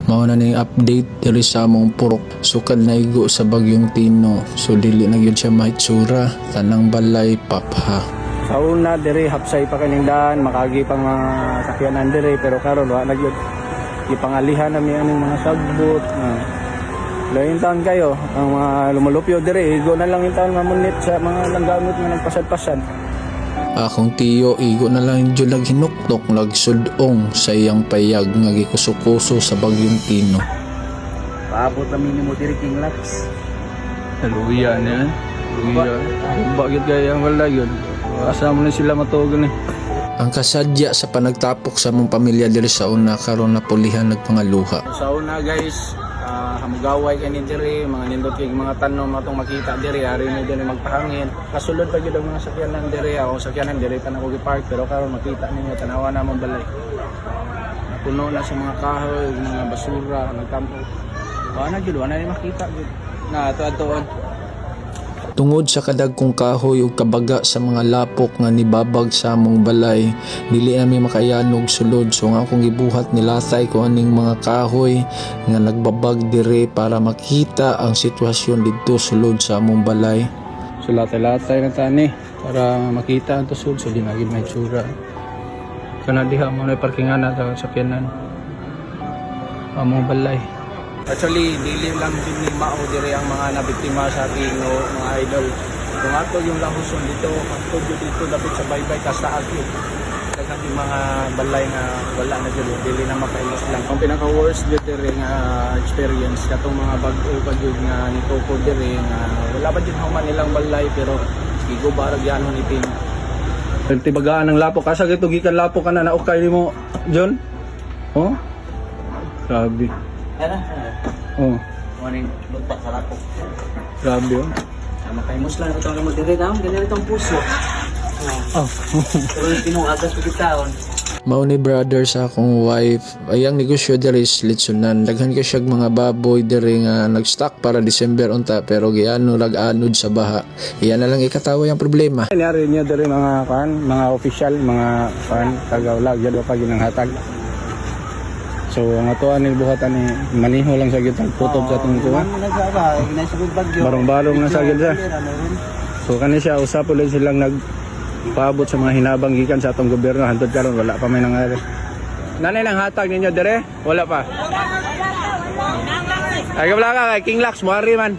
Mao na ning update diri sa among purok. Sukad na igo sa bagyong Tino. So dili na gyud siya mahitsura. Tanang balay papha. Sa una diri hapsay pa kaning daan, makagi pang mga sakyanan diri pero karon wa na gyud. Ipangalihan nami aning mga sagbot. Lain taon kayo, ang mga lumulupyo diri, igo na lang yung taon mamunit sa mga langgamit nga nagpasad-pasad. Akong tiyo igo na lang jud lag hinuktok lag sudong sa iyang payag nga gikuso-kuso sa bagyong Tino. Paabot na minimo diri King Lax. Luya na yan. Luya. Bakit kaya wala yun? Asa mo na sila matugan eh. Ang kasadya sa panagtapok sa mong pamilya diri sa una karon na pulihan nagpangaluha. Sa una guys, hamugaway kanin diri, mga nindot kay mga tanom atong makita diri, ari ni diri magpahangin. Kasulod pa gyud ang mga sakyanan diri, ako sakyanan diri pa na ko gi-park pero karon makita ninyo tanawa na mong balay. Puno na sa mga kahoy, mga basura, nagtampo. Wa na gyud, wa na makita gyud. Na ato-atoon. Tungod sa kadagkong kahoy ug kabaga sa mga lapok nga nibabag sa among balay, dili nami makayanog sulod. So nga akong gibuhat nilatay ko aning mga kahoy nga nagbabag dire para makita ang sitwasyon didto sulod sa among balay. So latay-latay na tani para makita ang tusod so di na gyud may tsura. Kana diha mo na parkingan na sa sakyanan. Among balay. Actually, dili lang din ni Mao dire ang mga nabiktima sa ating mga idol. Kung ato yung lahuson dito, ato dito dapat sa baybay kastaas yun. Daghang yung mga balay nga wala na dito, dili na mapailos lang. Ang pinaka-worst dito rin experience, katong mga bagyo nga nitoko dire nga wala pa din human nilang balay pero igo barag yan ni Pin. Nagtibagaan ng lapok, kasa gito gikan lapok ka na naukay nimo, John? Oh? Grabe. Oh. Morning, lugpa sa lapok. Grabe oh. Makaimos lang ito ang modere daw, ganyan itong puso. Oh. Pero yung pinuagas ko kitaon. Mao ni brother sa akong wife, ayang negosyo diri is litsunan. Daghan ka siyag mga baboy diri nga nag-stock para December unta pero giano lag-anod sa baha. Iyan na lang ikatawa yung problema. Nangyari niya diri mga mga official, mga tagawlag, yun pa ginanghatag. So ang atuan ni buhatan ni maniho lang sa gitag tutob sa atong kuha. Barong-barong na sa gitag. So kani siya usap ulit silang nagpaabot sa mga hinabang gikan sa atong gobyerno hantod karon wala pa may nangyari. Nanay lang hatag ninyo dire? Wala pa. Ay kabla ka kay King Lax moari man.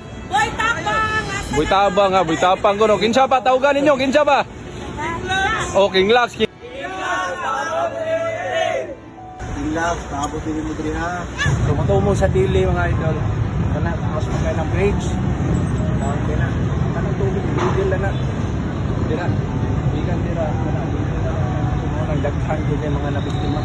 Boy tabang ha, boy tapang kuno. Kinsa pa tawgan ninyo? Kinsa pa? Oh, King Lax. Love, paabot din mo diri ha. Tumutumo sa dili mga idol. Kana mas magay ng bridge. Okay na. Kanang tubig bigil na. Dira. Ikan dira. Kana. Mga daghan gyud mga nabiktima.